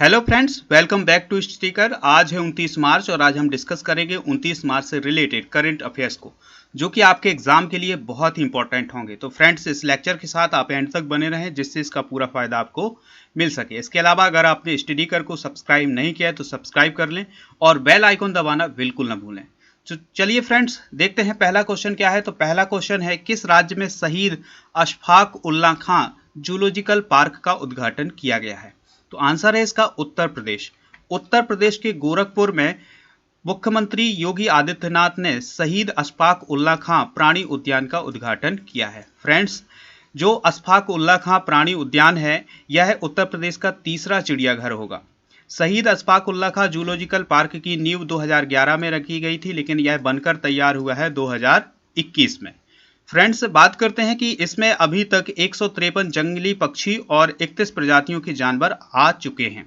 Hello friends, welcome back to sticker. आज है 29 मार्च और आज हम डिस्कस करेंगे 29 मार्च से रिलेटेड करंट अफेयर्स को, जो कि आपके एग्जाम के लिए बहुत ही इंपॉर्टेंट होंगे। तो फ्रेंड्स, इस लेक्चर के साथ आप एंड तक बने रहें जिससे इसका पूरा फायदा आपको मिल सके। इसके अलावा अगर आपने स्टडीकर को सब्सक्राइब नहीं किया है तो सब्सक्राइब कर लें और बेल आइकन दबाना बिल्कुल ना भूलें। तो चलिए फ्रेंड्स, देखते हैं पहला क्वेश्चन क्या है। तो पहला क्वेश्चन है, किस राज्य में शहीद अशफाक उल्ला खां जूलॉजिकल पार्क का उद्घाटन किया गया है? तो आंसर है इसका उत्तर प्रदेश। उत्तर प्रदेश के गोरखपुर में मुख्यमंत्री योगी आदित्यनाथ ने शहीद अशफाक उल्ला खां प्राणी उद्यान का उद्घाटन किया है। फ्रेंड्स, जो अशफाक उल्ला खां प्राणी उद्यान है, यह उत्तर प्रदेश का तीसरा चिड़ियाघर होगा। शहीद अशफाक उल्ला खां जूलॉजिकल पार्क की नींव 2011 में रखी गई थी, लेकिन यह बनकर तैयार हुआ है 2021 में। फ्रेंड्स, बात करते हैं कि इसमें अभी तक 153 जंगली पक्षी और 31 प्रजातियों के जानवर आ चुके हैं।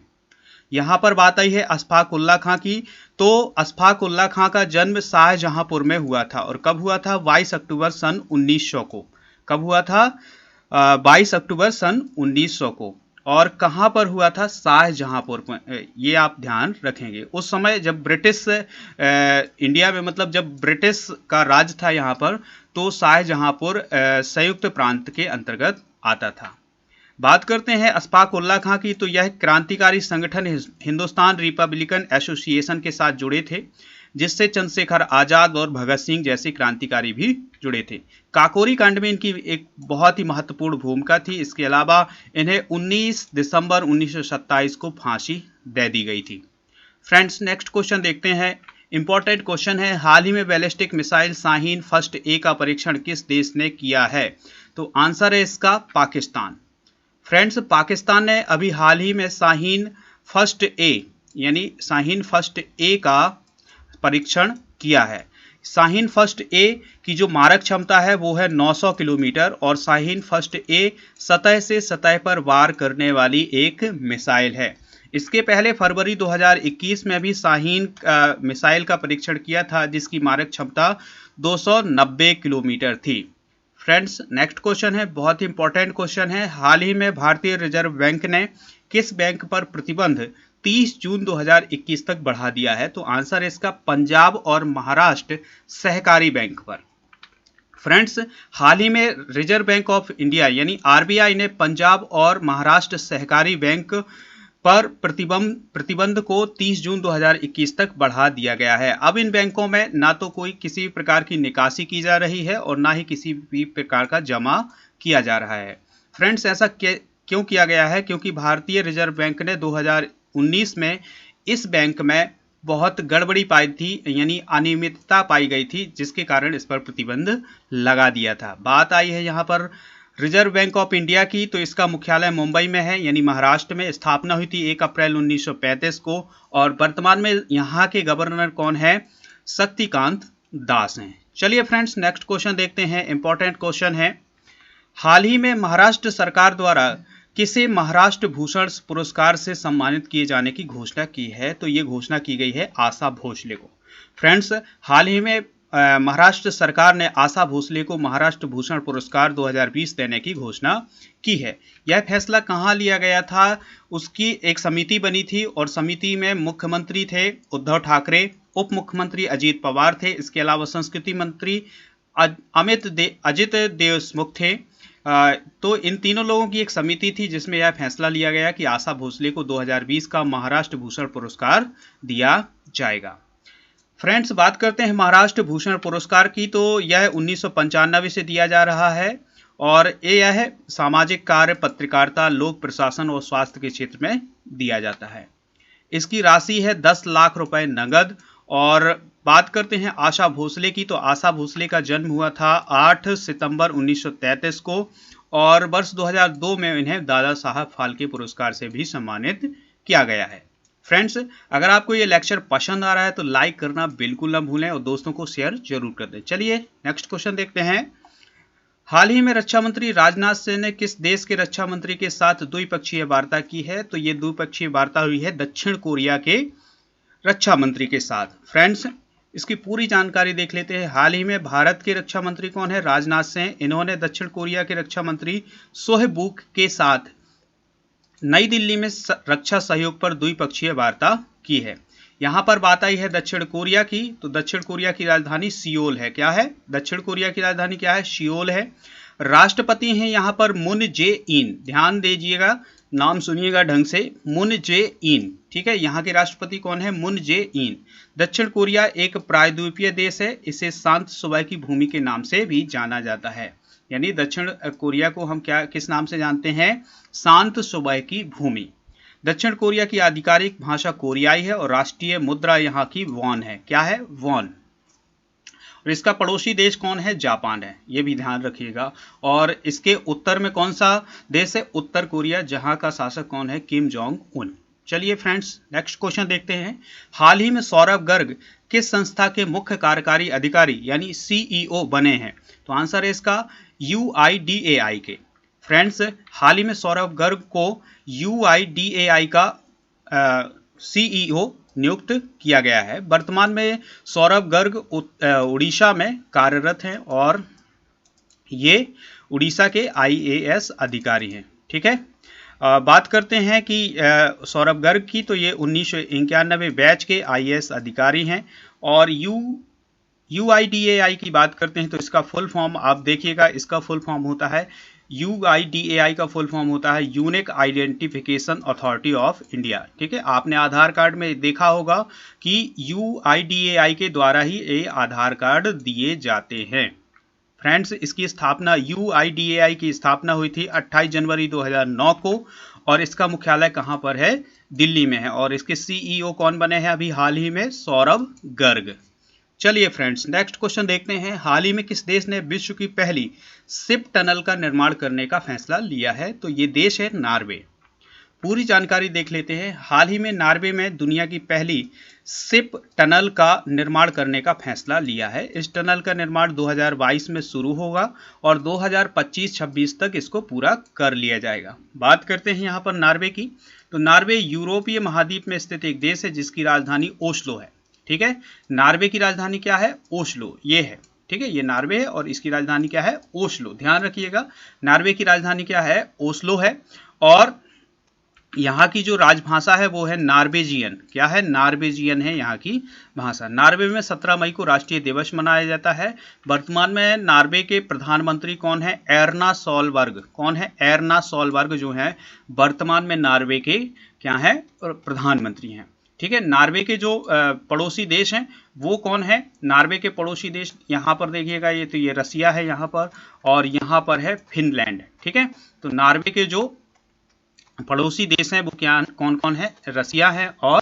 यहाँ पर बात आई है अशफाक उल्ला खां की। तो अशफाक उल्ला खां का जन्म शाहजहांपुर में हुआ था और कब हुआ था? 22 अक्टूबर सन 1900 को। कब हुआ था? 22 अक्टूबर सन 1900 को। और कहाँ पर हुआ था? शाहजहांपुर में। ये आप ध्यान रखेंगे। उस समय जब ब्रिटिश इंडिया में, मतलब जब ब्रिटिश का राज था यहाँ पर, तो शाहजहांपुर संयुक्त प्रांत के अंतर्गत आता था। बात करते हैं अशफाक उल्ला खां की। तो यह क्रांतिकारी संगठन हिंदुस्तान रिपब्लिकन एसोसिएशन के साथ जुड़े थे, जिससे चंद्रशेखर आजाद और भगत सिंह जैसे क्रांतिकारी भी जुड़े थे। काकोरी कांड में इनकी एक बहुत ही महत्वपूर्ण भूमिका थी। इसके अलावा इन्हें 19 दिसंबर 1927 को फांसी दे दी गई थी। फ्रेंड्स, नेक्स्ट क्वेश्चन देखते हैं। इंपॉर्टेंट क्वेश्चन है, हाल ही में ballistic missile Shaheen first A का परीक्षण किस देश ने किया है? तो आंसर है इसका पाकिस्तान। फ्रेंड्स, पाकिस्तान ने अभी हाल ही में शाहीन फर्स्ट ए यानी शाहीन फर्स्ट ए का परीक्षण किया है। शाहीन फर्स्ट ए की जो मारक क्षमता है वो है 900 किलोमीटर और शाहीन फर्स्ट ए सतह से सतह पर वार करने वाली एक मिसाइल है। इसके पहले फरवरी 2021 में भी शाहीन मिसाइल का परीक्षण किया था, जिसकी मारक क्षमता 290 किलोमीटर थी। फ्रेंड्स, नेक्स्ट क्वेश्चन है, बहुत ही इंपॉर्टेंट क्वेश्चन है। हाल ही में भारतीय रिजर्व बैंक ने किस बैंक पर प्रतिबंध 30 जून 2021 तक बढ़ा दिया है? तो आंसर है इसका पंजाब और महाराष्ट्र सहकारी बैंक पर। फ्रेंड्स, हाल ही में रिजर्व बैंक ऑफ इंडिया यानी आरबीआई ने पंजाब और महाराष्ट्र सहकारी बैंक पर प्रतिबंध को 30 जून 2021 तक बढ़ा दिया गया है। अब इन बैंकों में ना तो कोई किसी प्रकार की निकासी की जा रही है और ना ही किसी भी प्रकार का जमा किया जा रहा है। फ्रेंड्स, ऐसा क्यों किया गया है? क्योंकि भारतीय रिजर्व बैंक ने 2019 में इस बैंक में बहुत गड़बड़ी पाई थी, यानी अनियमितता पाई गई थी, जिसके कारण इस पर प्रतिबंध लगा दिया था। बात आई है यहाँ पर रिजर्व बैंक ऑफ इंडिया की। तो इसका मुख्यालय मुंबई में है, यानी महाराष्ट्र में। स्थापना हुई थी 1 अप्रैल 1935 को और वर्तमान में यहाँ के गवर्नर कौन है? शक्तिकांत दास हैं। चलिए फ्रेंड्स, नेक्स्ट क्वेश्चन देखते हैं। इंपॉर्टेंट क्वेश्चन है, हाल ही में महाराष्ट्र सरकार द्वारा किसे महाराष्ट्र भूषण पुरस्कार से सम्मानित किए जाने की घोषणा की है? तो ये घोषणा की गई है आशा भोसले को। फ्रेंड्स, हाल ही में महाराष्ट्र सरकार ने आशा भोसले को महाराष्ट्र भूषण पुरस्कार 2020 देने की घोषणा की है। यह फैसला कहाँ लिया गया था? उसकी एक समिति बनी थी और समिति में मुख्यमंत्री थे उद्धव ठाकरे, उप मुख्यमंत्री अजीत पवार थे, इसके अलावा संस्कृति मंत्री अजित देशमुख थे। तो इन तीनों लोगों की एक समिति थी जिसमें यह फैसला लिया गया कि आशा भोसले को 2020 का महाराष्ट्र भूषण पुरस्कार दिया जाएगा। फ्रेंड्स, बात करते हैं महाराष्ट्र भूषण पुरस्कार की। तो यह 1995 से दिया जा रहा है और यह सामाजिक कार्य, पत्रकारिता, लोक प्रशासन और स्वास्थ्य के क्षेत्र में दिया जाता है। इसकी राशि है 10 लाख रुपए नगद। और बात करते हैं आशा भोसले की। तो आशा भोसले का जन्म हुआ था 8 सितंबर 1933 को और वर्ष 2002 में इन्हें दादा साहब फाल्के पुरस्कार से भी सम्मानित किया गया है। फ्रेंड्स, अगर आपको ये लेक्चर पसंद आ रहा है तो लाइक करना बिल्कुल ना भूलें और दोस्तों को शेयर जरूर कर दें। चलिए नेक्स्ट क्वेश्चन देखते हैं। हाल ही में रक्षा मंत्री राजनाथ सिंह ने किस देश के रक्षा मंत्री के साथ द्विपक्षीय वार्ता की है? तो ये द्विपक्षीय वार्ता हुई है दक्षिण कोरिया के रक्षा मंत्री के साथ। फ्रेंड्स, इसकी पूरी जानकारी देख लेते हैं। हाल ही में भारत के रक्षा मंत्री कौन है? राजनाथ सिंह। इन्होंने दक्षिण कोरिया के रक्षा मंत्री सोहेबूक के साथ नई दिल्ली में रक्षा सहयोग पर द्विपक्षीय वार्ता की है। यहाँ पर बात आई है दक्षिण कोरिया की, तो दक्षिण कोरिया की राजधानी सियोल है। क्या है? दक्षिण कोरिया की राजधानी क्या है? सियोल है। राष्ट्रपति हैं यहाँ पर मून जे इन, ध्यान दीजिएगा, नाम सुनिएगा ढंग से, मून जे इन, ठीक है। यहाँ के राष्ट्रपति कौन है? मून जे इन। दक्षिण कोरिया एक प्रायद्वीपीय देश है, इसे शांत सुबह की भूमि के नाम से भी जाना जाता है। यानी दक्षिण कोरिया को हम क्या किस नाम से जानते हैं? शांत सुबह की भूमि। दक्षिण कोरिया की आधिकारिक भाषा कोरियाई है और राष्ट्रीय मुद्रा यहाँ की वॉन है। क्या है? वॉन। और इसका पड़ोसी देश कौन है? जापान है, ये भी ध्यान रखिएगा। और इसके उत्तर में कौन सा देश है? उत्तर कोरिया, जहां का शासक कौन है? Kim Jong Un. चलिए फ्रेंड्स, नेक्स्ट क्वेश्चन देखते हैं। हाल ही में सौरभ गर्ग किस संस्था के मुख्य कार्यकारी अधिकारी यानी सीईओ बने हैं? तो आंसर है इसका UIDAI के। फ्रेंड्स, हाल ही में सौरभ गर्ग को UIDAI का सीईओ नियुक्त किया गया है। वर्तमान में सौरभ गर्ग उड़ीसा में कार्यरत हैं और ये उड़ीसा के IAS अधिकारी हैं, ठीक है। बात करते हैं कि सौरभ गर्ग की, तो ये 1991 बैच के IAS अधिकारी हैं। और UIDAI की बात करते हैं तो इसका फुल फॉर्म आप देखिएगा, इसका फुल फॉर्म होता है UIDAI का फुल फॉर्म होता है unique identification authority of India, ठीक है। आपने आधार कार्ड में देखा होगा कि UIDAI के द्वारा ही ये आधार कार्ड दिए जाते हैं। फ्रेंड्स, इसकी स्थापना UIDAI की स्थापना हुई थी 28 जनवरी 2009 को और इसका मुख्यालय कहाँ पर है? दिल्ली में है। और इसके सीईओ कौन बने हैं अभी हाल ही में? सौरभ गर्ग। चलिए फ्रेंड्स, नेक्स्ट क्वेश्चन देखते हैं। हाल ही में किस देश ने विश्व की पहली शिप टनल का निर्माण करने का फैसला लिया है? तो ये देश है नॉर्वे। पूरी जानकारी देख लेते हैं। हाल ही में नॉर्वे में दुनिया की पहली शिप टनल का निर्माण करने का फैसला लिया है। इस टनल का निर्माण 2022 में शुरू होगा और 2025-26 तक इसको पूरा कर लिया जाएगा। बात करते हैं यहाँ पर नॉर्वे की, तो नॉर्वे यूरोपीय महाद्वीप में स्थित एक देश है जिसकी राजधानी ओस्लो है, ठीक है। नॉर्वे की राजधानी क्या है? ओस्लो, ये है, ठीक है। ये नॉर्वे है और इसकी राजधानी क्या है? ओस्लो। ध्यान रखिएगा, नॉर्वे की राजधानी क्या है? ओस्लो है। और यहाँ की जो राजभाषा है वो है नॉर्वेजियन। क्या है? नॉर्वेजियन है यहाँ की भाषा। नॉर्वे में 17 मई को राष्ट्रीय दिवस मनाया जाता है। वर्तमान में नॉर्वे के प्रधानमंत्री कौन है? Erna Solberg. कौन है? एर्ना सोलबर्ग जो है वर्तमान में नॉर्वे के क्या है? प्रधानमंत्री हैं, ठीक है। नॉर्वे के जो पड़ोसी देश हैं वो कौन है? नॉर्वे के पड़ोसी देश यहाँ पर देखिएगा, ये तो ये रसिया है यहाँ पर, और यहाँ पर है फिनलैंड, ठीक है। तो नॉर्वे के जो पड़ोसी देश हैं वो क्या कौन कौन है? रसिया है और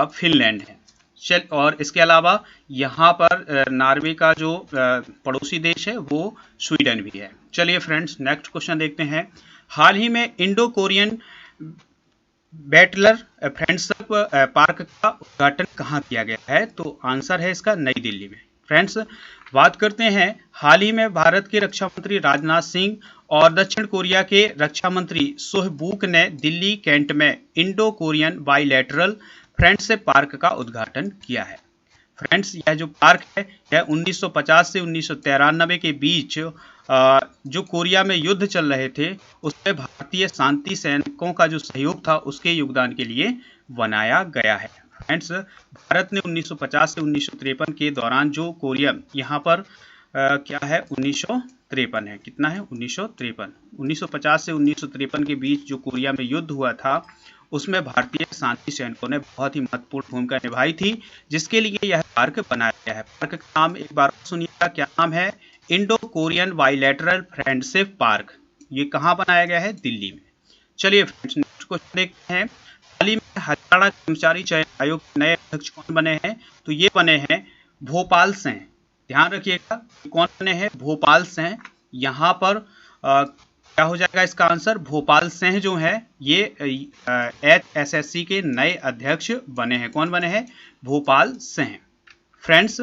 फिनलैंड है। चल, और इसके अलावा यहाँ पर नॉर्वे का जो पड़ोसी देश है वो स्वीडन भी है। चलिए फ्रेंड्स, नेक्स्ट क्वेश्चन देखते हैं। हाल ही में Indo Korean Buttler friendship park का उद्घाटन कहाँ किया गया है? तो आंसर है इसका नई दिल्ली में। फ्रेंड्स, बात करते हैं। हाल ही में भारत के रक्षा मंत्री राजनाथ सिंह और दक्षिण कोरिया के रक्षा मंत्री सोह बुक ने दिल्ली कैंट में Indo Korean bilateral friendship park का उद्घाटन किया है। फ्रेंड्स, यह जो पार्क है यह 1950 से 1993 के बीच जो कोरिया में युद्ध चल रहे थे उसमें भारतीय शांति सैनिकों का जो सहयोग था उसके योगदान के लिए बनाया गया है। फ्रेंड्स, भारत ने 1950 से 1953 के दौरान जो कोरिया यहाँ पर क्या है? 1953 है। कितना है? 1953। 1950 से 1953 के बीच जो कोरिया में युद्ध हुआ था उसमें भारतीय शांति सैनिकों ने बहुत ही महत्वपूर्ण भूमिका निभाई थी, जिसके लिए यह पार्क बनाया गया है। पार्क का नाम एक बार सुनिएगा, क्या नाम है? Indo Korean bilateral friendship park. ये कहाँ बनाया गया है? दिल्ली में। चलिए फ्रेंड्स, नेक्स्ट क्वेश्चन देखते हैं। हाल ही में हरियाणा कर्मचारी चयन आयोग के नए अध्यक्ष कौन बने हैं? तो ये बने हैं भोपाल से। ध्यान रखिएगा, कौन बने हैं? भोपाल से। यहाँ पर क्या हो जाएगा इसका आंसर? भोपाल सिंह जो है ये HSSC के नए अध्यक्ष बने हैं। कौन बने हैं? भोपाल सिंह। फ्रेंड्स,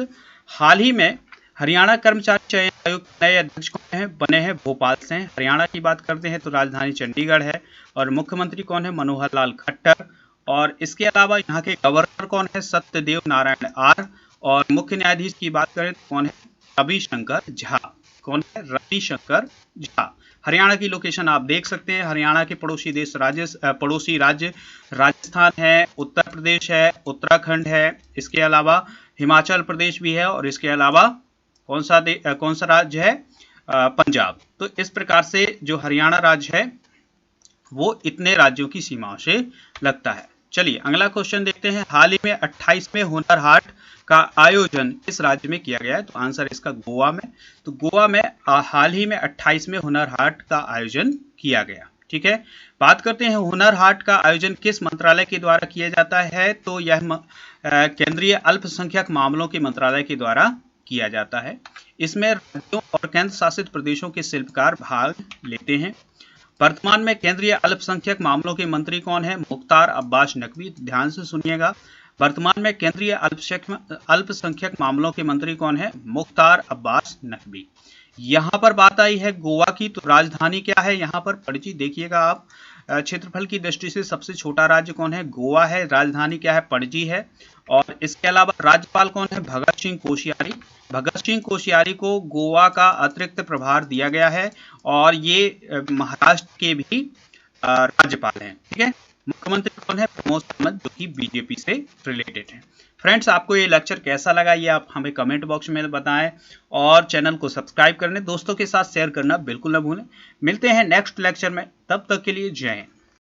हाल ही में हरियाणा कर्मचारी चयन आयोग के नए अध्यक्ष कौन है? बने हैं भोपाल सिंह। हरियाणा की बात करते हैं तो राजधानी चंडीगढ़ है और मुख्यमंत्री कौन है? मनोहर लाल खट्टर। और इसके अलावा यहाँ के गवर्नर कौन है? सत्यदेव नारायण आर। और मुख्य न्यायाधीश की बात करें तो कौन है? रविशंकर झा। कौन है? रविशंकर झा। हरियाणा की लोकेशन आप देख सकते हैं। हरियाणा के पड़ोसी देश पड़ोसी राज्य राजस्थान है, उत्तर प्रदेश है, उत्तराखंड है, इसके अलावा हिमाचल प्रदेश भी है और इसके अलावा कौन सा राज्य है, पंजाब। तो इस प्रकार से जो हरियाणा राज्य है वो इतने राज्यों की सीमाओं से लगता है। चलिए अगला क्वेश्चन देखते हैं। हाल ही में 28वें हुनर हाट का आयोजन किस राज्य में किया गया है? तो आंसर इसका गोवा में। तो गोवा में हाल ही में 28वें हुनर हाट का आयोजन किया गया। ठीक है, बात करते हैं हुनर हाट का आयोजन किस मंत्रालय के द्वारा किया जाता है? तो यह केंद्रीय अल्पसंख्यक मामलों के मंत्रालय के द्वारा किया जाता है। इसमें राज्यों और केंद्र शासित प्रदेशों के शिल्पकार भाग लेते हैं। वर्तमान में केंद्रीय अल्पसंख्यक मामलों के मंत्री कौन है? मुख्तार अब्बास नकवी। ध्यान से सुनिएगा, वर्तमान में केंद्रीय अल्पसंख्यक मामलों के मंत्री कौन है? मुख्तार अब्बास नकवी। यहां पर बात आई है गोवा की, तो राजधानी क्या है यहाँ पर? पणजी। देखिएगा आप, क्षेत्रफल की दृष्टि से सबसे छोटा राज्य कौन है? गोवा है। राजधानी क्या है? पणजी है। और इसके अलावा राज्यपाल कौन है? भगत सिंह कोश्यारी। भगत सिंह कोश्यारी को गोवा का अतिरिक्त प्रभार दिया गया है और ये महाराष्ट्र के भी राज्यपाल हैं। ठीक है, मुख्यमंत्री कौन है? प्रमोद सावंत, जो कि बीजेपी से रिलेटेड है। फ्रेंड्स, आपको ये लेक्चर कैसा लगा ये आप हमें कमेंट बॉक्स में बताएं और चैनल को सब्सक्राइब करने, दोस्तों के साथ शेयर करना बिल्कुल न भूलें। मिलते हैं नेक्स्ट लेक्चर में, तब तक के लिए जय हिंद।